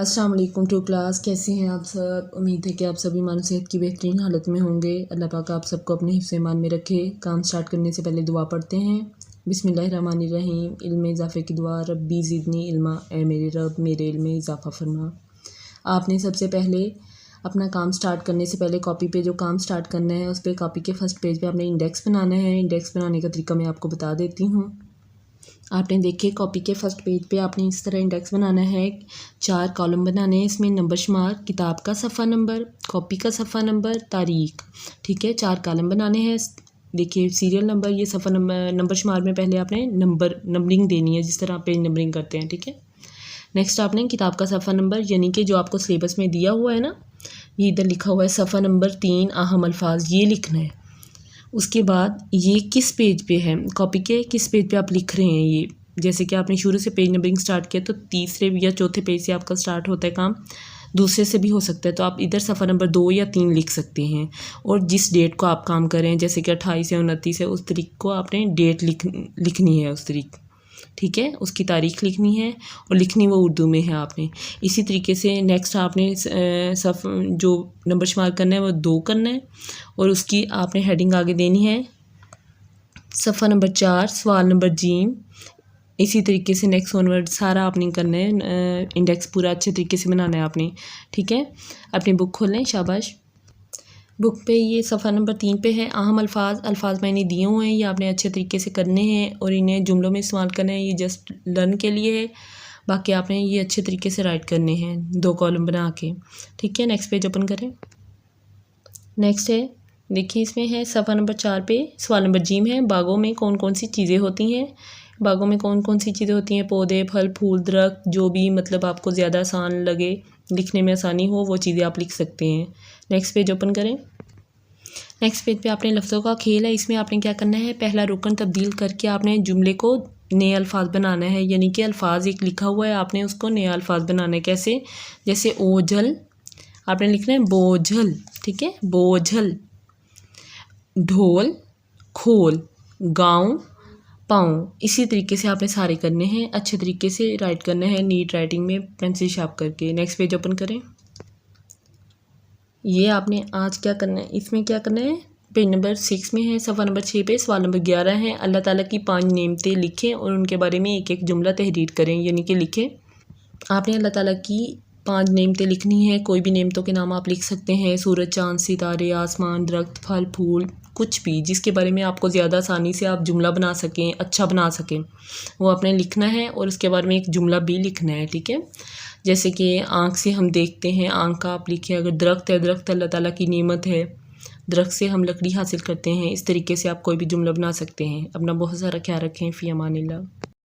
अस्सलाम वालेकुम to class. कैसे हैं आप सब? उम्मीद है कि आप सभी ईमान सेहत की बेहतरीन हालत में होंगे। अल्लाह पाक आप सबको अपने हिफ्ज़ ईमान में रखे। काम स्टार्ट करने से पहले दुआ पढ़ते हैं। बिस्मिल्लाहिर्रहमानिर्रहीम। इल्म इजाफ़े की दुआ। रब्बी ज़िदनी इल्मा, ए मेरे रब मेरे इल्म में इजाफ़ा फरमा। आपने सबसे पहले अपना काम स्टार्ट करने से पहले कॉपी पे जो काम स्टार्ट करना है उस पर कॉपी के फर्स्ट पेज पे आपने इंडेक्स बनाना है। इंडेक्स बनाने का तरीका मैं आपको बता देती हूँ। आपने देखिए कॉपी के फर्स्ट पेज पे आपने इस तरह इंडेक्स बनाना है। 4 कॉलम बनाने हैं। इसमें नंबर शुमार, किताब का सफ़ा नंबर, कॉपी का सफ़ा नंबर, तारीख। ठीक है, 4 कॉलम बनाने हैं। देखिए सीरियल नंबर, ये सफ़ा नंबर शुमार में पहले आपने नंबरिंग देनी है, जिस तरह आप पेज नंबरिंग करते हैं। ठीक है, नेक्स्ट आपने किताब का सफ़ा नंबर, यानी कि जो आपको सिलेबस में दिया हुआ है ना, ये इधर लिखा हुआ है सफ़ा नंबर 3 अहम अल्फाज, ये लिखना है। उसके बाद ये किस पेज पे है, कॉपी के किस पेज पे आप लिख रहे हैं। ये जैसे कि आपने शुरू से पेज नंबरिंग स्टार्ट किया तो तीसरे या चौथे पेज से आपका स्टार्ट होता है काम, दूसरे से भी हो सकता है, तो आप इधर सफ़ा नंबर 2 या 3 लिख सकते हैं। और जिस डेट को आप काम कर रहे हैं, जैसे कि 28 या 29 है, उस तारीख को आपने डेट लिखनी है उस तारीख। ठीक है, उसकी तारीख लिखनी है और लिखनी वो उर्दू में है आपने। इसी तरीके से नेक्स्ट आपने जो नंबर शुमार करना है वो 2 करना है और उसकी आपने हेडिंग आगे देनी है सफ़ा नंबर 4 सवाल नंबर जीम। इसी तरीके से नेक्स्ट ऑनवर्ड सारा आपने करना है। इंडेक्स पूरा अच्छे तरीके से बनाना है आपने। ठीक है, अपनी बुक खोल लें, शाबाश। बुक पे ये सफ़ा नंबर 3 पे है अहम अल्फाज मैंने दिए हुए हैं, ये आपने अच्छे तरीके से करने हैं और इन्हें जुमलों में इस्तेमाल करना है। ये जस्ट लर्न के लिए है, बाकी आपने ये अच्छे तरीके से राइट करने हैं 2 कॉलम बना के। ठीक है, नेक्स्ट पेज ओपन करें। नेक्स्ट है, देखिए इसमें है सफ़ा नंबर 4 पे सवाल नंबर जीम है। बागों में कौन कौन सी चीज़ें होती हैं, बागों में कौन कौन सी चीज़ें होती हैं, पौधे, फल, फूल, दरख्त, जो भी मतलब आपको ज़्यादा आसान लगे, लिखने में आसानी हो, वो चीज़ें आप लिख सकते हैं। नेक्स्ट पेज ओपन करें। नेक्स्ट पेज पे आपने लफ्ज़ों का खेल है। इसमें आपने क्या करना है, पहला रुकन तब्दील करके आपने जुमले को नए अल्फाज बनाना है, यानी कि अल्फाज एक लिखा हुआ है, आपने उसको नया अल्फाज बनाना है। कैसे, जैसे ओझल आपने लिखना है बोझल। ठीक है, बोझल। ढोल, खोल, गाँव, पाँव। इसी तरीके से आपने सारे करने हैं, अच्छे तरीके से राइट करना है, नीट राइटिंग में पेंसिल शार्प करके। नेक्स्ट पेज ओपन करें। ये आपने आज क्या करना है, इसमें क्या करना है, पेज नंबर 6 में है, सफ़ा नंबर 6 पे सवाल नंबर 11 है। अल्लाह ताला की 5 नेमतें लिखें और उनके बारे में एक एक जुमला तहरीर करें, यानी कि लिखें। आपने अल्लाह ताला की 5 नेमतें लिखनी है। कोई भी नेमतों के नाम आप लिख सकते हैं, सूरज, चाँद, सितारे, आसमान, दरख्त, फल, फूल, कुछ भी जिसके बारे में आपको ज़्यादा आसानी से आप जुमला बना सकें, अच्छा बना सकें, वो आपने लिखना है और उसके बारे में एक जुमला भी लिखना है। ठीक है, जैसे कि आँख से हम देखते हैं, आँख का आप लिखें। अगर दरख्त है, दरख्त अल्लाह ताला की नेमत है, दरख्त से हम लकड़ी हासिल करते हैं। इस तरीके से आप कोई भी जुमला बना सकते हैं। अपना बहुत सारा ख्याल रखें। फ़ी अमानिल्लाह।